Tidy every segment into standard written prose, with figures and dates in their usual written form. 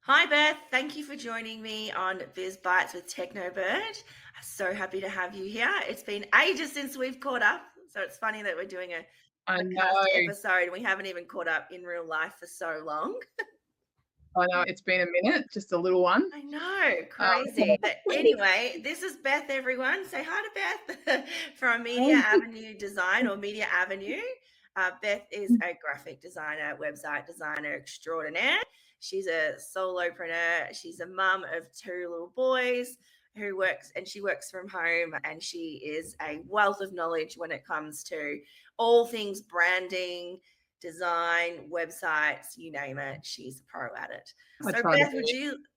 Hi, Beth. Thank you for joining me on Biz Bytes with Techno Bird. So happy to have you here. It's been ages since we've caught up. So it's funny that we're doing a I podcast know, episode and we haven't even caught up in real life for so long. I know it's been a minute, just a little one. I know, Um, crazy. But anyway, this is Beth, everyone. Say hi to Beth from Media um, Avenue Design or Media Avenue. Beth is a graphic designer, website designer extraordinaire. She's a solopreneur. She's a mum of two little boys she works from home, and she is a wealth of knowledge when it comes to all things branding, design, websites, you name it. She's a pro at it. I So, try to Beth,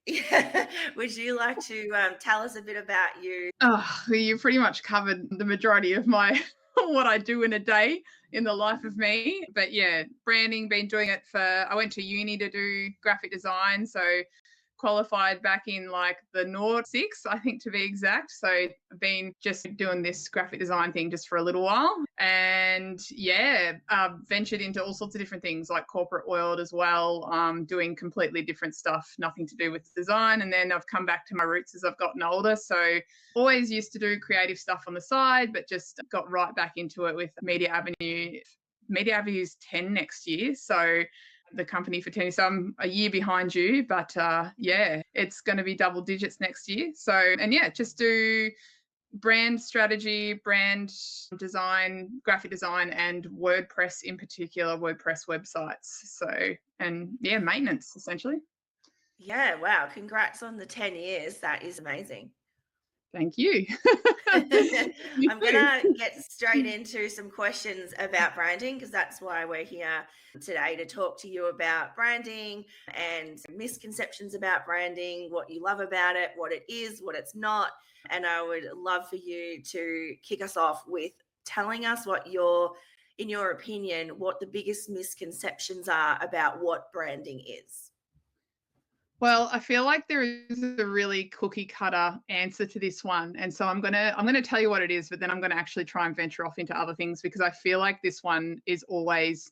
be. would you like to tell us a bit about you? Oh, you pretty much covered the majority of my what I do in a day in the life of me. But yeah, branding, been doing it I went to uni to do graphic design. So qualified back in like the Nord 6, I think to be exact. So I've been just doing this graphic design thing just for a little while. And yeah, ventured into all sorts of different things like corporate world as well, doing completely different stuff, nothing to do with design. And then I've come back to my roots as I've gotten older. So always used to do creative stuff on the side, but just got right back into it with Media Avenue. Media Avenue is 10 next year. So the company for 10 years. So I'm a year behind you, but yeah, it's going to be double digits next year. So, and yeah, just do brand strategy, brand design, graphic design, and WordPress in particular, WordPress websites. So, and yeah, maintenance essentially. Yeah, wow. Congrats on the 10 years. That is amazing. Thank you. You I'm going too. to get straight into some questions about branding because that's why we're here today to talk to you about branding and misconceptions about branding, what you love about it, what it is, what it's not. And I would love for you to kick us off with telling us in your opinion, what the biggest misconceptions are about what branding is. Well, I feel like there is a really cookie cutter answer to this one. And so I'm gonna tell you what it is, but then I'm gonna actually try and venture off into other things because I feel like this one is always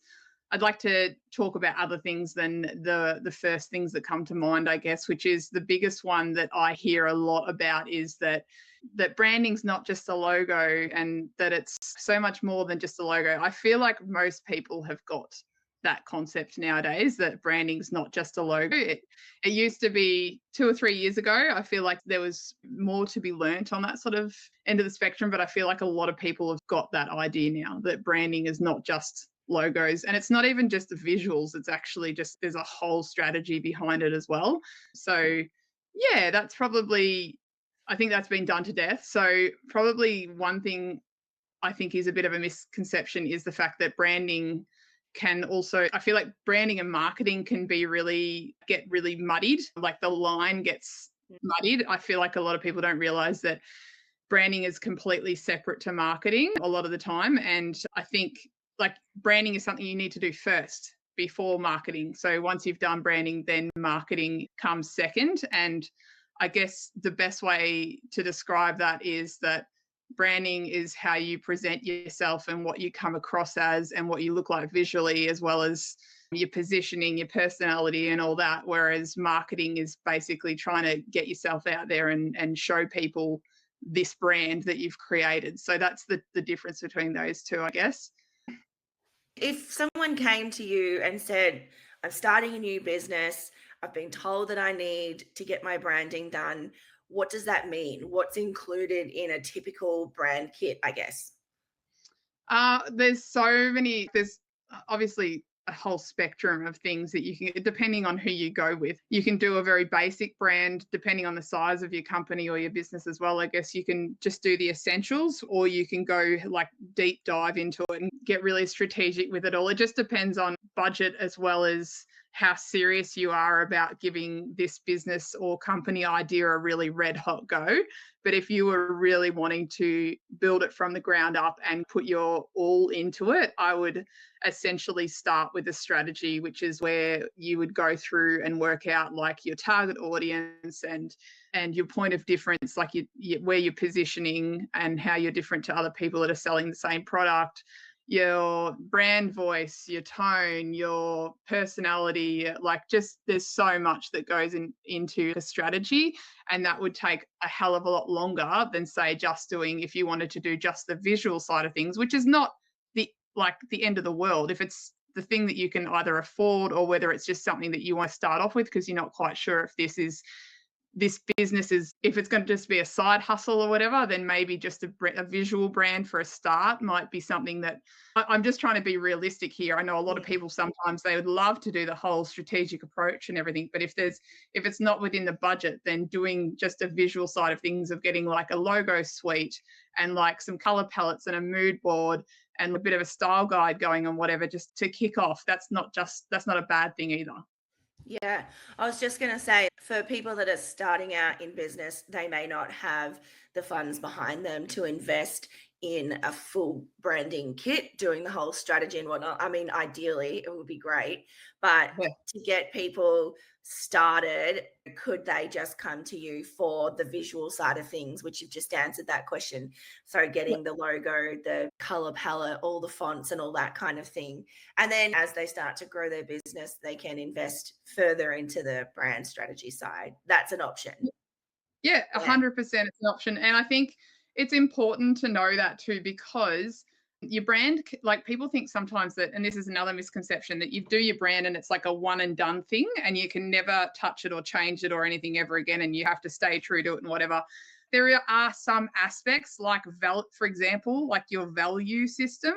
I'd like to talk about other things than the first things that come to mind, I guess, which is the biggest one that I hear a lot about is that branding's not just a logo and that it's so much more than just a logo. I feel like most people have got that concept nowadays that branding's not just a logo. It used to be 2 or 3 years ago. I feel like there was more to be learnt on that sort of end of the spectrum, but I feel like a lot of people have got that idea now that branding is not just logos and it's not even just the visuals. It's actually just there's a whole strategy behind it as well. So yeah, that's probably I think that's been done to death. So probably one thing I think is a bit of a misconception is the fact that branding can also I feel like branding and marketing can be get really muddied, like the line gets muddied. I feel like a lot of people don't realize that branding is completely separate to marketing a lot of the time, and I think like branding is something you need to do first before marketing. So once you've done branding, then marketing comes second. And I guess the best way to describe that is that branding is how you present yourself and what you come across as and what you look like visually, as well as your positioning, your personality, and all that. Whereas marketing is basically trying to get yourself out there and show people this brand that you've created. So that's the difference between those two, I guess. If someone came to you and said, I'm starting a new business, I've been told that I need to get my branding done, what does that mean? What's included in a typical brand kit, I guess? There's obviously a whole spectrum of things that you can, depending on who you go with. You can do a very basic brand, depending on the size of your company or your business as well. I guess you can just do the essentials, or you can go like deep dive into it and get really strategic with it all. It just depends on budget as well as how serious you are about giving this business or company idea a really red hot go. But if you were really wanting to build it from the ground up and put your all into it, I would essentially start with a strategy, which is where you would go through and work out like your target audience and your point of difference, like where you're positioning and how you're different to other people that are selling the same product. your brand voice, your tone, your personality, like just there's so much that goes into a strategy, and that would take a hell of a lot longer than say just doing, if you wanted to do just the visual side of things, which is not the end of the world if it's the thing that you can either afford, or whether it's just something that you want to start off with because you're not quite sure if this business is, if it's going to just be a side hustle or whatever, then maybe just a visual brand for a start might be something that I'm just trying to be realistic here. I know a lot of people sometimes they would love to do the whole strategic approach and everything, but if it's not within the budget, then doing just a visual side of things, of getting like a logo suite and like some color palettes and a mood board and a bit of a style guide going on, whatever, just to kick off, that's not a bad thing either. Yeah, I was just going to say, for people that are starting out in business, they may not have the funds behind them to invest in a full branding kit, doing the whole strategy and whatnot. I mean, ideally, it would be great, but Yeah. to get people started, could they just come to you for the visual side of things, which you've just answered that question? So getting the logo, the color palette, all the fonts and all that kind of thing. And then as they start to grow their business, they can invest further into the brand strategy side. That's an option. Yeah, Yeah. 100% it's an option. And I think it's important to know that too, because your brand, like people think sometimes that, and this is another misconception, that you do your brand and it's like a one and done thing and you can never touch it or change it or anything ever again and you have to stay true to it and whatever. There are some aspects like, for example, like your value system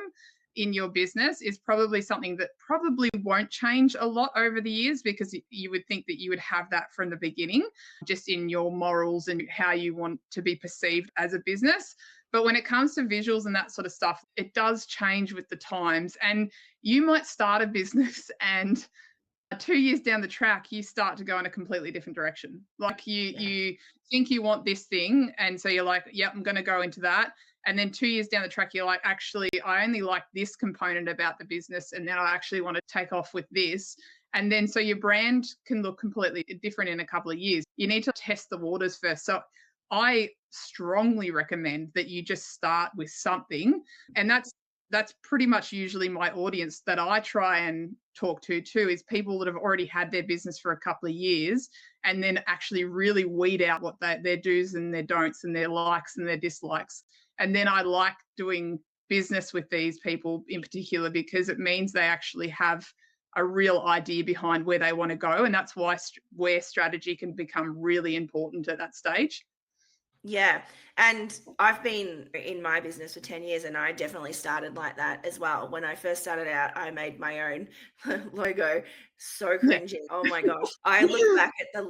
in your business is probably something that probably won't change a lot over the years, because you would think that you would have that from the beginning, just in your morals and how you want to be perceived as a business. But when it comes to visuals and that sort of stuff, it does change with the times. And you might start a business and 2 years down the track, you start to go in a completely different direction. Like you think you want this thing, and so you're like, yep, I'm going to go into that. And then 2 years down the track, you're like, actually, I only like this component about the business, and now I actually want to take off with this. And then so your brand can look completely different in a couple of years. You need to test the waters first. So I strongly recommend that you just start with something, and that's pretty much usually my audience that I try and talk to too, is people that have already had their business for a couple of years and then actually really weed out what their do's and their don'ts and their likes and their dislikes. And then I like doing business with these people in particular because it means they actually have a real idea behind where they want to go. And that's where strategy can become really important at that stage. Yeah. And I've been in my business for 10 years and I definitely started like that as well. When I first started out, I made my own logo. So Yeah. cringy. Oh my gosh. I look back at the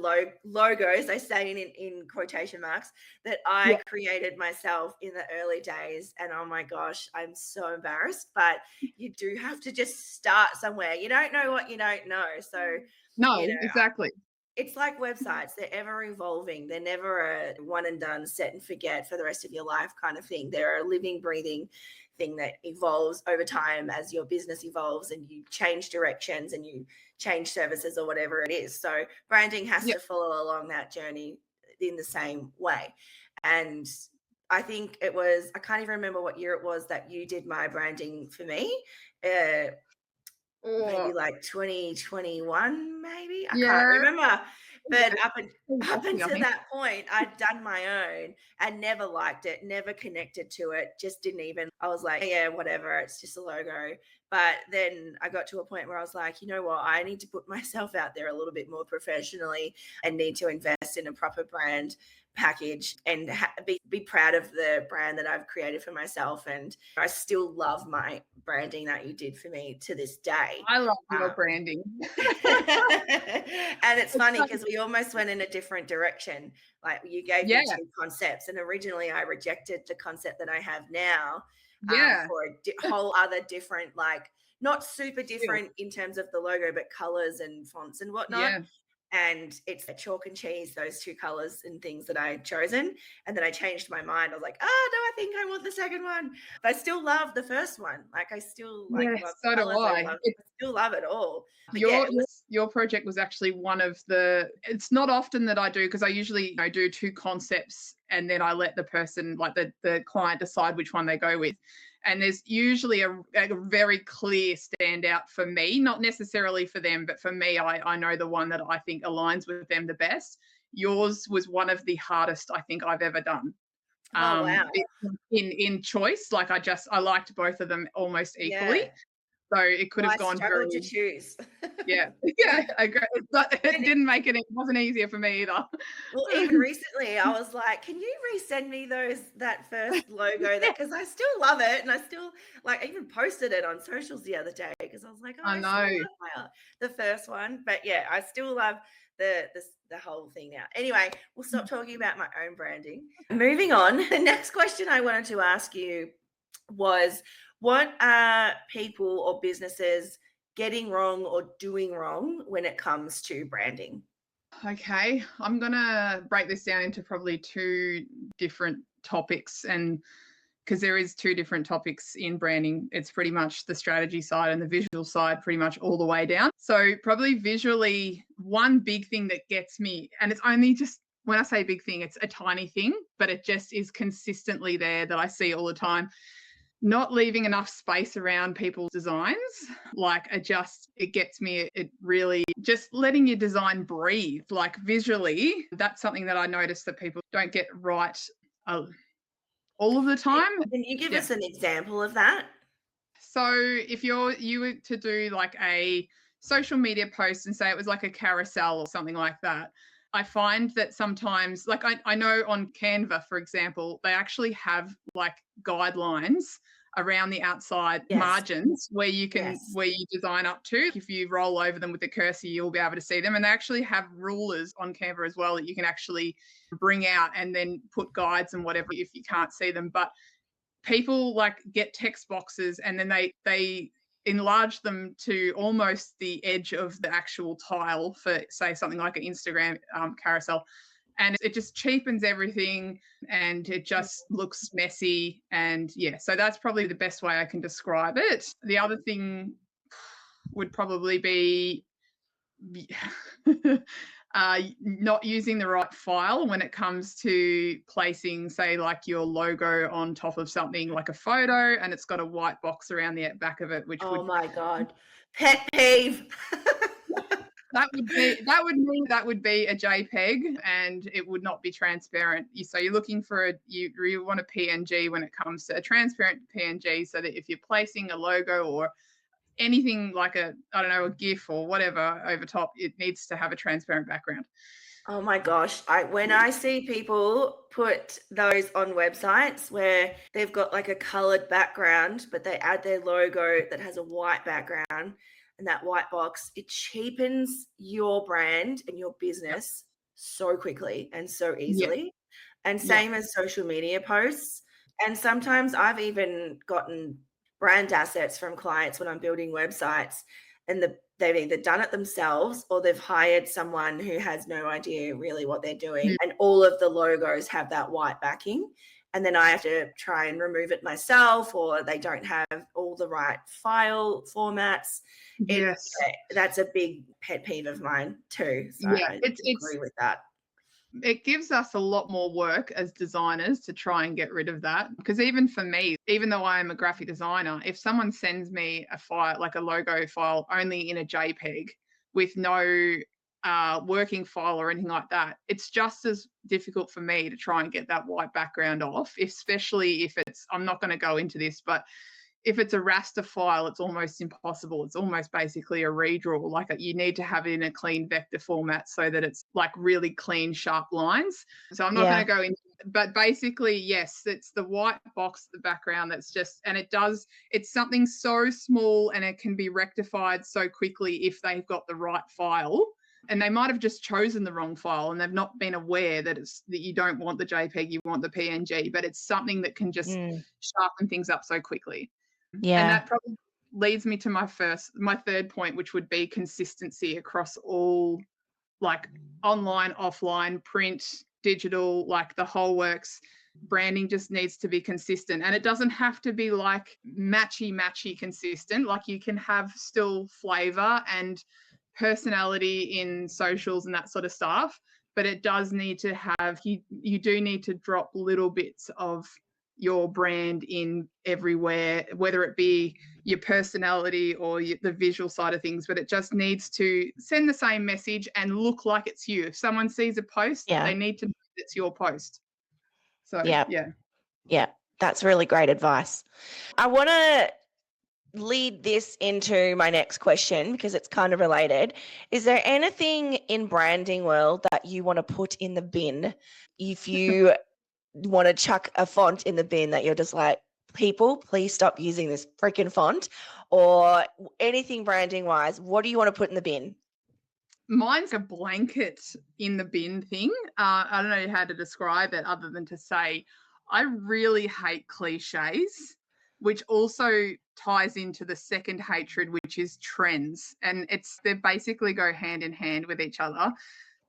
logos, I say in quotation marks, that I created myself in the early days. And oh my gosh, I'm so embarrassed. But you do have to just start somewhere. You don't know what you don't know. So, No, you know, exactly. it's like websites, they're ever evolving. They're never a one and done, set and forget for the rest of your life kind of thing. They're a living, breathing thing that evolves over time as your business evolves and you change directions and you change services or whatever it is. So branding has Yeah. to follow along that journey in the same way. And I think it was, I can't even remember what year it was that you did my branding for me. Maybe Or like 2021, maybe? I can't yeah. remember. But up I until think. that point, I'd done my own and never liked it, never connected to it, just didn't even I was like, "Yeah, whatever, it's just a logo." But then I got to a point where I was like, "You know what? I need to put myself out there a little bit more professionally and need to invest in a proper brand package and be proud of the brand that I've created for myself." And I still love my branding that you did for me to this day. I love your Um, branding. and it's It's funny like, because we almost went in a different direction. Like you gave yeah, me two concepts, and originally I rejected the concept that I have now yeah, for a whole other different, like not super still, different in terms of the logo, but colors and fonts and whatnot. yeah. And it's the chalk and cheese, those two colors and things that I'd chosen. And then I changed my mind. I was like, oh no, I think I want the second one. But I still love the first one. Like I still like Yeah, love so the do colors. I I. love I still love it all. But yeah, Your it was your project was actually one of the, it's not often that I do, because I usually, do two concepts and then I let the person, like the client, decide which one they go with. And there's usually a very clear standout for me, not necessarily for them, but for me, I know the one that I think aligns with them the best. Yours was one of the hardest I think I've ever done. Oh, wow. In choice, like I liked both of them almost Yeah. equally. So it could Well, have I gone struggled to very, choose. yeah, yeah, I agree. But it didn't make it wasn't easier for me either. Well, even recently, I was like, "Can you resend me that first logo Yeah, that?" Because I still love it, and I still I even posted it on socials the other day because I was like, "Oh, I I still know. love the first one." But yeah, I still love the whole thing now. Anyway, we'll stop talking about my own branding. Moving on, the next question I wanted to ask you was, what are people or businesses getting wrong or doing wrong when it comes to branding? Okay, I'm gonna break this down into probably two different topics, and because there is two different topics in branding, it's pretty much the strategy side and the visual side, pretty much all the way down. So probably visually, one big thing that gets me, and it's only just when I say big thing, it's a tiny thing, but it just is consistently there that I see all the time. Not leaving enough space around people's designs. Like it gets me, it really just letting your design breathe. Like visually, that's something that I notice that people don't get right all of the time. Can you give Yeah. us an example of that? So if you were to do like a social media post and say it was like a carousel or something like that, I find that sometimes, like I know on Canva, for example, they actually have like guidelines around the outside Yes. margins where you Yes. design up to. If you roll over them with the cursor, you'll be able to see them. And they actually have rulers on Canva as well that you can actually bring out and then put guides and whatever if you can't see them. But people like get text boxes and then they enlarge them to almost the edge of the actual tile for, say, something like an Instagram carousel, and it just cheapens everything and it just looks messy. And yeah, so that's probably the best way I can describe it. The other thing would probably be not using the right file when it comes to placing, say, like your logo on top of something like a photo and it's got a white box around the back of it, which Oh would my God. Pet peeve. that would be a JPEG and it would not be transparent. So you're looking for you want a PNG when it comes to a transparent PNG, so that if you're placing a logo or anything like a GIF or whatever over top, it needs to have a transparent background. Oh my gosh. When I see people put those on websites where they've got like a colored background, but they add their logo that has a white background and that white box, it cheapens your brand and your Yep. business so quickly and so Yeah. easily. And Yeah. same as social media posts. And sometimes I've even gotten brand assets from clients when I'm building websites, and they've either done it themselves or they've hired someone who has no idea really what they're doing. Mm. And all of the logos have that white backing. And then I have to try and remove it myself, or they don't have all the right file formats. Yes. That's a big pet peeve of mine too. So Yeah. I It's agree with that. it gives us a lot more work as designers to try and get rid of that. Because even for me, even though I am a graphic designer, if someone sends me a file, like a logo file only in a JPEG with no working file or anything like that, it's just as difficult for me to try and get that white background off, especially if I'm not going to go into this, but if it's a raster file, it's almost impossible. It's almost basically a redraw. Like you need to have it in a clean vector format so that it's like really clean, sharp lines. So I'm not going Yeah. to go in, but basically, yes, it's the white box, the background that's just, and it's something so small and it can be rectified so quickly if they've got the right file. And they might have just chosen the wrong file and they've not been aware that that you don't want the JPEG, you want the PNG, but it's something that can just sharpen things up so quickly. And Yeah. that probably leads me to my third point, which would be consistency across all, like online, offline, print, digital, like the whole works. Branding just needs to be consistent. And it doesn't have to be like matchy consistent. Like you can have still flavor and personality in socials and that sort of stuff. But it does need to have, you do need to drop little bits of your brand in everywhere, whether it be your personality or the visual side of things, but it just needs to send the same message and look like it's you. If someone sees a post, they need to know it's your post. So, yeah, that's really great advice. I want to lead this into my next question because it's kind of related. Is there anything in branding world that you want to put in the bin? If you want to chuck a font in the bin that you're just like, people, please stop using this freaking font, or anything branding wise, what do you want to put in the bin? Mine's a blanket in the bin thing. I don't know how to describe it other than to say I really hate cliches, which also ties into the second hatred, which is trends. And they basically go hand in hand with each other.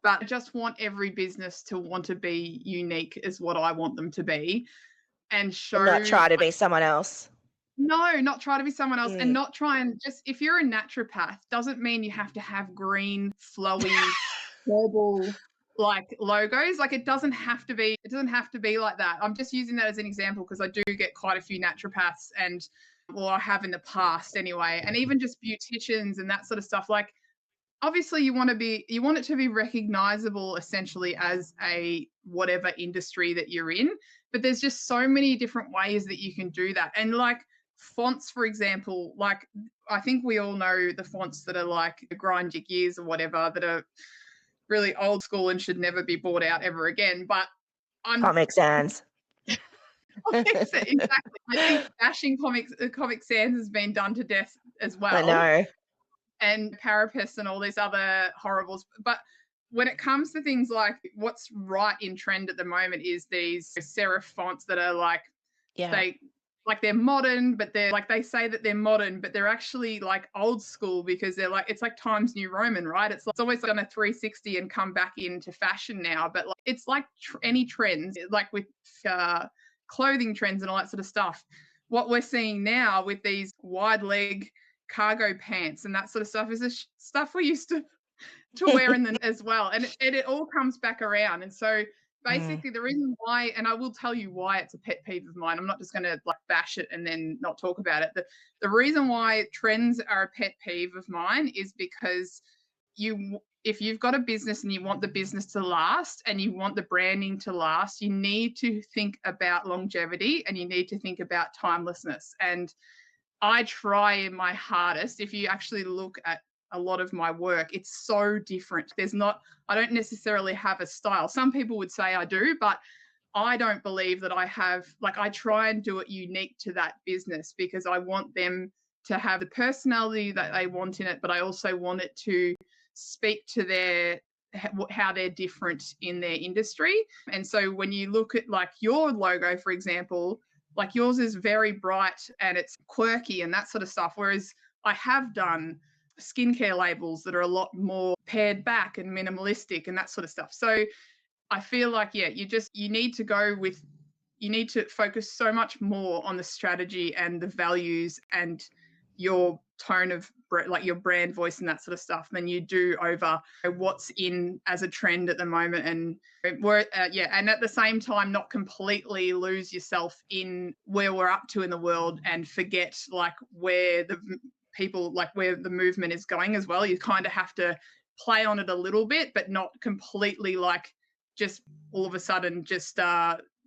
But I just want every business to want to be unique is what I want them to be. And not try to be someone else. No, not try to be someone else, and not try and just, if you're a naturopath, doesn't mean you have to have green, flowy, herbal like logos. Like it doesn't have to be like that. I'm just using that as an example because I do get quite a few naturopaths I have in the past anyway, and even just beauticians and that sort of stuff. Like obviously you want it to be recognizable essentially as a whatever industry that you're in, but there's just so many different ways that you can do that. And like fonts, for example, like I think we all know the fonts that are like grind your gears or whatever, that are really old school and should never be bought out ever again. But Comic Sans. Exactly. I think bashing Comic Sans has been done to death as well. I know. And Carapace and all these other horribles. But when it comes to things like what's right in trend at the moment is these serif fonts that are like, they're modern, but they're like, they say that they're modern, but they're actually like old school because they're like, it's like Times New Roman, right? It's always done a 360 and come back into fashion now. But like, it's like any trends, like with clothing trends and all that sort of stuff. What we're seeing now with these wide leg cargo pants and that sort of stuff is the stuff we used to wear in them as well, and it all comes back around. And so basically the reason why, and I will tell you why it's a pet peeve of mine, I'm not just going to like bash it and then not talk about it. The reason why trends are a pet peeve of mine is because if you've got a business and you want the business to last and you want the branding to last, you need to think about longevity and you need to think about timelessness. And I try my hardest. If you actually look at a lot of my work, it's so different. I don't necessarily have a style. Some people would say I do, but I don't believe that I have. Like I try and do it unique to that business because I want them to have the personality that they want in it, but I also want it to speak to how they're different in their industry. And so when you look at like your logo, for example, like yours is very bright and it's quirky and that sort of stuff. Whereas I have done skincare labels that are a lot more pared back and minimalistic and that sort of stuff. So I feel like, you need to focus so much more on the strategy and the values and your tone of like your brand voice and that sort of stuff than you do over what's in as a trend at the moment. And and at the same time not completely lose yourself in where we're up to in the world and forget like where the movement is going as well. You kind of have to play on it a little bit, but not completely like just all of a sudden just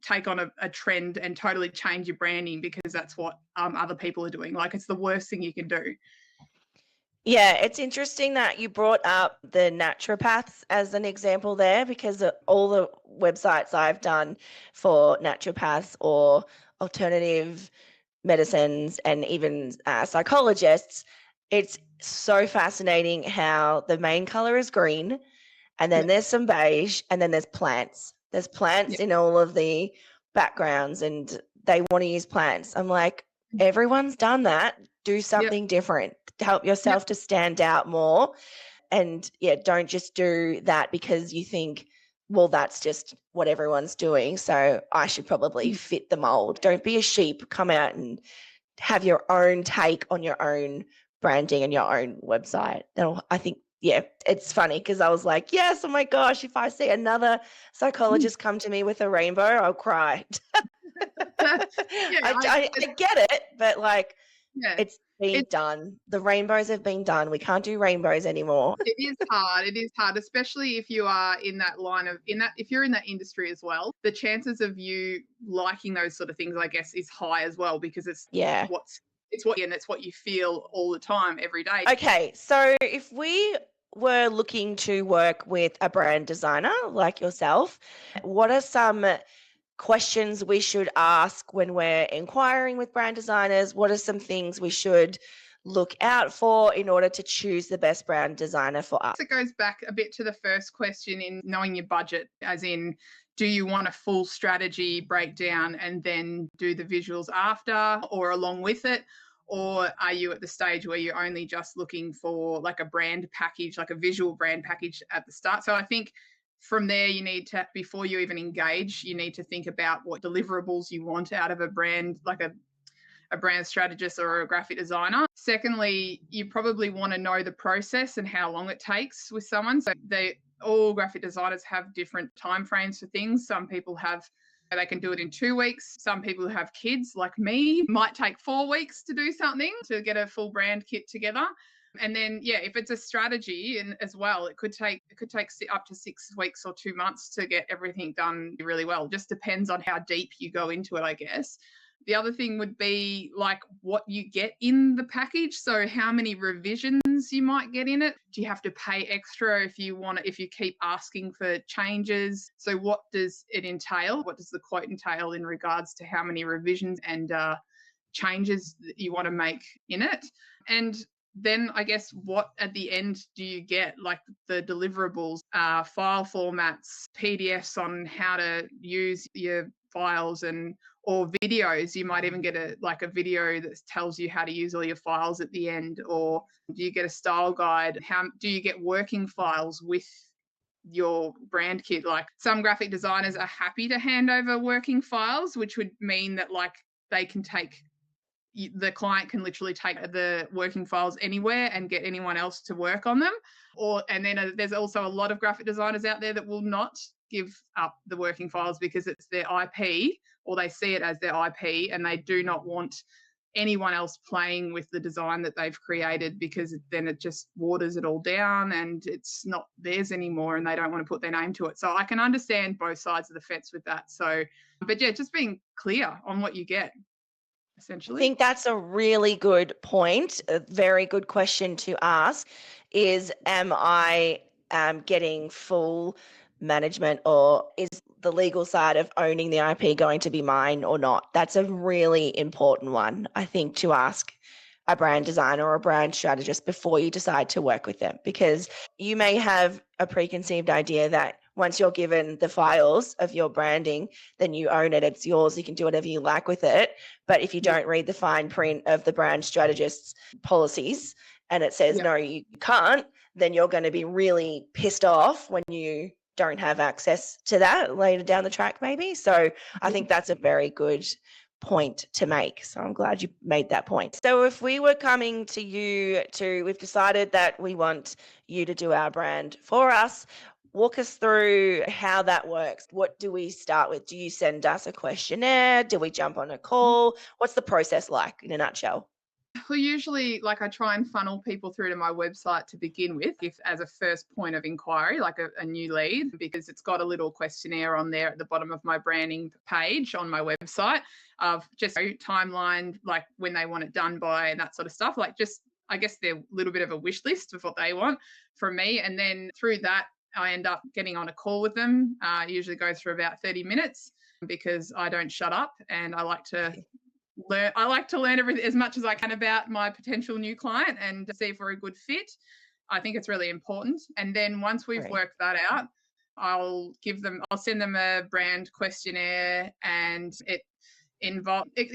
take on a trend and totally change your branding because that's what other people are doing. Like it's the worst thing you can do. Yeah, it's interesting that you brought up the naturopaths as an example there because all the websites I've done for naturopaths or alternative medicines and even psychologists, it's so fascinating how the main color is green and then there's some beige and then there's plants. There's plants in all of the backgrounds and they want to use plants. I'm like, everyone's done that. Do something different to help yourself to stand out more. And don't just do that because you think, well, that's just what everyone's doing. So I should probably fit the mold. Don't be a sheep. Come out and have your own take on your own branding and your own website. And I think, it's funny because I was like, yes, oh my gosh, if I see another psychologist come to me with a rainbow, I'll cry. I get it, but like, yeah, it's been done. The rainbows have been done. We can't do rainbows anymore. it is hard. It is hard, especially if you are in that line of if you're in that industry as well. The chances of you liking those sort of things, I guess, is high as well, because it's what you feel all the time, every day. Okay, so if we were looking to work with a brand designer like yourself, what are some questions we should ask when we're inquiring with brand designers? What are some things we should look out for in order to choose the best brand designer for us? It goes back a bit to the first question in knowing your budget, as in, do you want a full strategy breakdown and then do the visuals after or along with it? Or are you at the stage where you're only just looking for like a brand package, like a visual brand package at the start? So I think from there, you need to, before you even engage, you need to think about what deliverables you want out of a brand, like a brand strategist or a graphic designer. Secondly, you probably want to know the process and how long it takes with someone. So all graphic designers have different timeframes for things. Some people they can do it in 2 weeks. Some people who have kids like me might take 4 weeks to do something, to get a full brand kit together. And then, if it's a strategy and as well, it could take up to 6 weeks or 2 months to get everything done really well. Just depends on how deep you go into it, I guess. The other thing would be like what you get in the package. So how many revisions you might get in it. Do you have to pay extra if you keep asking for changes? So what does it entail? What does the quote entail in regards to how many revisions and changes that you want to make in it? And then I guess what at the end do you get, like the deliverables, file formats, PDFs on how to use your files, or videos. You might even get a video that tells you how to use all your files at the end. Or do you get a style guide? How do you get working files with your brand kit? Like some graphic designers are happy to hand over working files, which would mean that like the client can literally take the working files anywhere and get anyone else to work on them. And then there's also a lot of graphic designers out there that will not give up the working files because it's their IP, or they see it as their IP, and they do not want anyone else playing with the design that they've created, because then it just waters it all down and it's not theirs anymore, and they don't want to put their name to it. So I can understand both sides of the fence with that. So, but just being clear on what you get, essentially. I think that's a really good point. A very good question to ask is, am I getting full management, or is the legal side of owning the IP going to be mine or not? That's a really important one, I think, to ask a brand designer or a brand strategist before you decide to work with them, because you may have a preconceived idea that once you're given the files of your branding, then you own it, it's yours, you can do whatever you like with it. But if you don't read the fine print of the brand strategist's policies and it says, no, you can't, then you're going to be really pissed off when you don't have access to that later down the track, maybe. So I think that's a very good point to make. So I'm glad you made that point. So if we were coming to you we've decided that we want you to do our brand for us, walk us through how that works. What do we start with? Do you send us a questionnaire? Do we jump on a call? What's the process like in a nutshell? Well, usually, I try and funnel people through to my website to begin with, if as a first point of inquiry, like a new lead, because it's got a little questionnaire on there at the bottom of my branding page on my website of just timeline, like when they want it done by and that sort of stuff. Like just, I guess they're a little bit of a wish list of what they want from me. And then through that, I end up getting on a call with them. Usually goes for about 30 minutes because I don't shut up, and I like to learn everything as much as I can about my potential new client and see if we're a good fit. I think it's really important. And then once we've worked that out, I'll send them a brand questionnaire, and it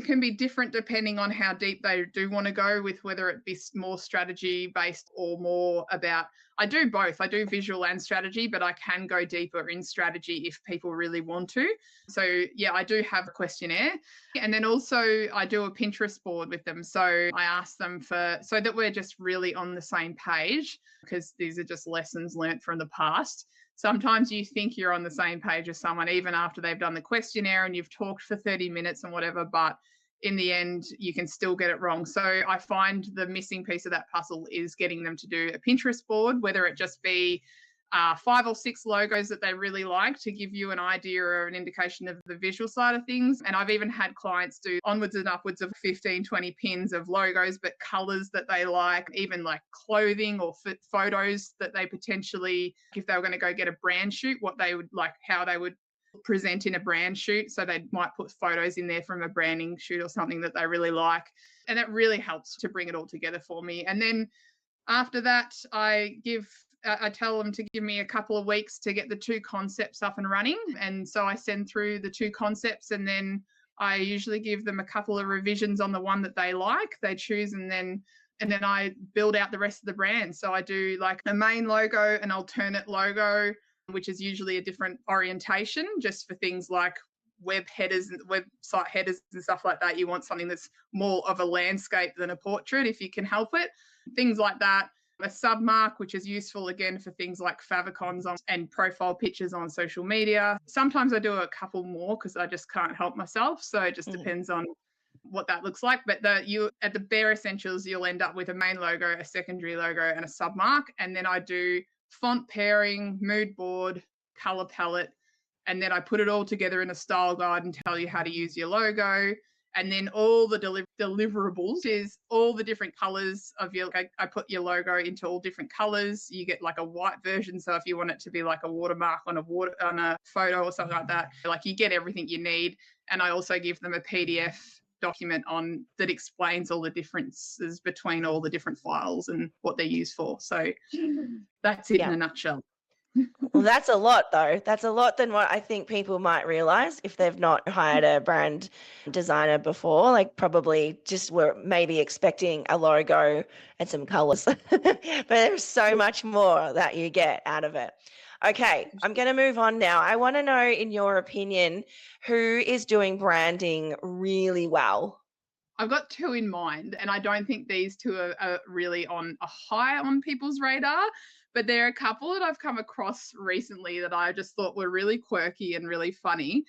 can be different depending on how deep they do want to go with, whether it be more strategy based or more about, I do both. I do visual and strategy, but I can go deeper in strategy if people really want to. So I do have a questionnaire. And then also I do a Pinterest board with them. So I ask them so that we're just really on the same page, because these are just lessons learned from the past. sometimes you think you're on the same page as someone, even after they've done the questionnaire and you've talked for 30 minutes and whatever, but in the end, you can still get it wrong. So I find the missing piece of that puzzle is getting them to do a Pinterest board, whether it just be 5 or 6 logos that they really like to give you an idea or an indication of the visual side of things. And I've even had clients do onwards and upwards of 15, 20 pins of logos, but colors that they like, even like clothing or photos that they potentially, if they were going to go get a brand shoot, what they would like, how they would present in a brand shoot. So they might put photos in there from a branding shoot or something that they really like. And that really helps to bring it all together for me. And then after that, I tell them to give me a couple of weeks to get the 2 concepts up and running. And so I send through the 2 concepts, and then I usually give them a couple of revisions on the one that they like, they choose, and then I build out the rest of the brand. So I do like a main logo, an alternate logo, which is usually a different orientation, just for things like web headers and website headers and stuff like that. You want something that's more of a landscape than a portrait if you can help it. Things like that. A submark, which is useful again for things like favicons and profile pictures on social media. Sometimes I do a couple more because I just can't help myself. So it just depends on what that looks like. But at the bare essentials, you'll end up with a main logo, a secondary logo, and a submark. And then I do font pairing, mood board, color palette, and then I put it all together in a style guide and tell you how to use your logo. And then all the deliverables is all the different colors of your, I put your logo into all different colors. You get like a white version. So if you want it to be like a watermark on a photo or something like that, like you get everything you need. And I also give them a PDF document that explains all the differences between all the different files and what they're used for. So that's it in a nutshell. Well, that's a lot, though. That's a lot than what I think people might realize if they've not hired a brand designer before. Like, probably just were maybe expecting a logo and some colors. But there's so much more that you get out of it. Okay, I'm going to move on now. I want to know, in your opinion, who is doing branding really well? I've got 2 in mind, and I don't think these 2 are really high on people's radar. But there are a couple that I've come across recently that I just thought were really quirky and really funny.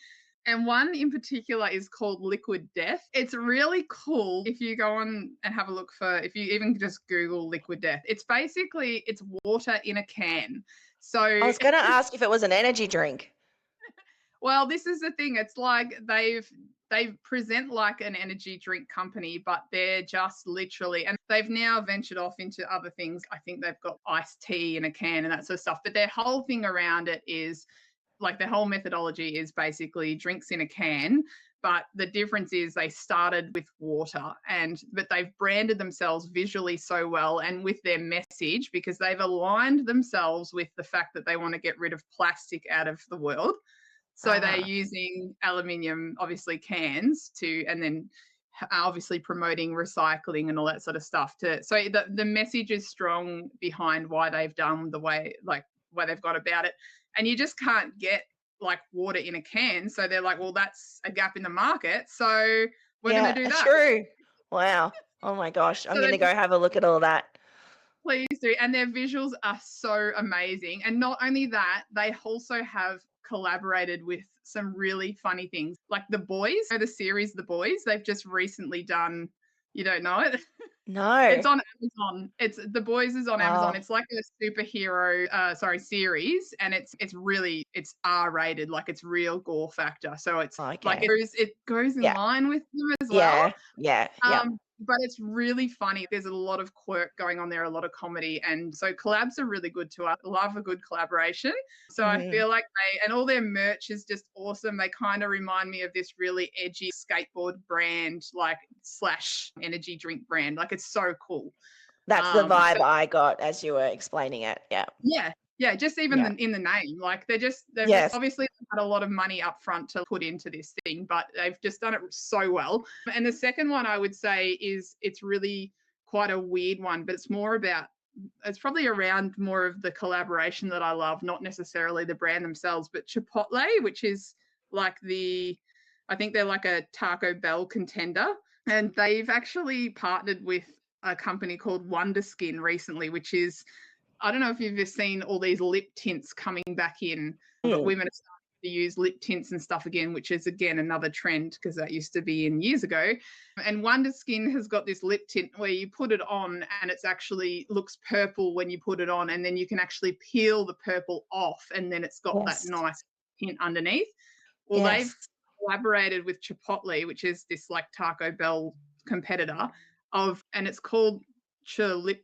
And one in particular is called Liquid Death. It's really cool if you go on and have a look if you even just Google Liquid Death. It's basically, it's water in a can. So I was going to ask if it was an energy drink. Well, this is the thing. It's like they present like an energy drink company, but they're just literally, and they've now ventured off into other things. I think they've got iced tea in a can and that sort of stuff. But their whole thing around it is like their whole methodology is basically drinks in a can. But the difference is they started with water, but they've branded themselves visually so well and with their message, because they've aligned themselves with the fact that they want to get rid of plastic out of the world. So they're using aluminium, obviously, cans and then obviously promoting recycling and all that sort of stuff. So the message is strong behind why they've done why they've got about it. And you just can't get like water in a can. So they're like, well, that's a gap in the market. So we're going to do that. True. Wow. Oh my gosh. I'm going to go have a look at all that. Please do. And their visuals are so amazing. And not only that, they also have collaborated with some really funny things. Like The Boys, the series The Boys, they've just recently done, you don't know it? No. It's on Amazon. The Boys is on Amazon. It's like a superhero series, and it's R-rated, like it's real gore factor. So it's like it goes in line with them as well. Yeah. But it's really funny. There's a lot of quirk going on there, a lot of comedy. And so collabs are really good to us. I love a good collaboration. So I feel like and all their merch is just awesome. They kind of remind me of this really edgy skateboard brand, like / energy drink brand. Like it's so cool. That's the vibe I got as you were explaining it. Yeah. Yeah, just even in the name, like they've just obviously had a lot of money up front to put into this thing, but they've just done it so well. And the second one I would say is it's really quite a weird one, but it's probably around more of the collaboration that I love, not necessarily the brand themselves, but Chipotle, which is like I think they're like a Taco Bell contender, and they've actually partnered with a company called Wonder Skin recently, which is I don't know if you've seen all these lip tints coming back in, but women are starting to use lip tints and stuff again, which is again another trend because that used to be in years ago. And Wonder Skin has got this lip tint where you put it on and it's actually looks purple when you put it on, and then you can actually peel the purple off, and then it's got that nice tint underneath. Well, they've collaborated with Chipotle, which is this like Taco Bell competitor and it's called Chipotle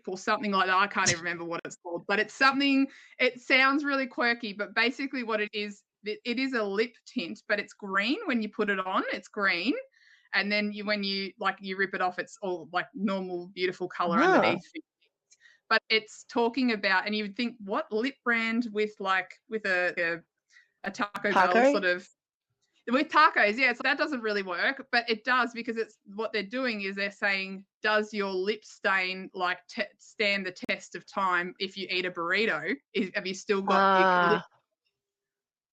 or something like that. I can't even remember what it's called, but it's something, it sounds really quirky, but basically what it is a lip tint, but it's green when you put it on, it's green. And then when you rip it off, it's all like normal, beautiful color underneath. But it's talking about, and you would think, what lip brand with a Taco Bell sort of, with tacos, yeah, so that doesn't really work, but it does, because it's what they're doing is they're saying, does your lip stain stand the test of time if you eat a burrito? Have you still got your lip?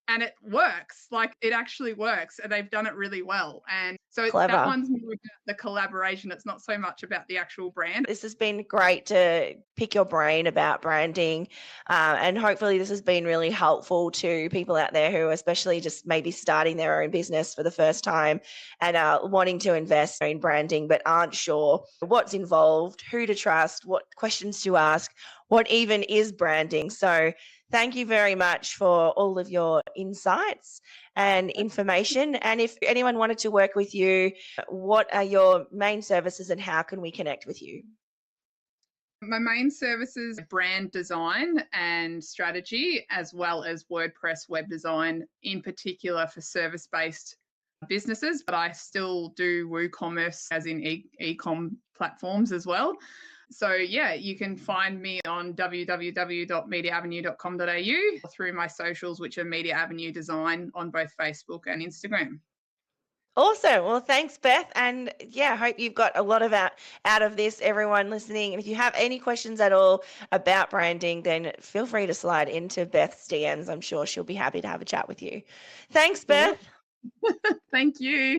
And it works, it actually works, and they've done it really well. And so that one's more about the collaboration. It's not so much about the actual brand. This has been great to pick your brain about branding, and hopefully this has been really helpful to people out there who are especially just maybe starting their own business for the first time and are wanting to invest in branding but aren't sure what's involved, who to trust, what questions to ask, what even is branding. So thank you very much for all of your insights and information. And if anyone wanted to work with you, what are your main services and how can we connect with you? My main services, brand design and strategy, as well as WordPress web design, in particular for service-based businesses, but I still do WooCommerce as in e-com platforms as well. So yeah, you can find me on www.mediaavenue.com.au through my socials, which are Media Avenue Design on both Facebook and Instagram. Awesome. Well, thanks, Beth. And yeah, I hope you've got a lot of out of this, everyone listening. And if you have any questions at all about branding, then feel free to slide into Beth's DMs. I'm sure she'll be happy to have a chat with you. Thanks, Beth. Thank you.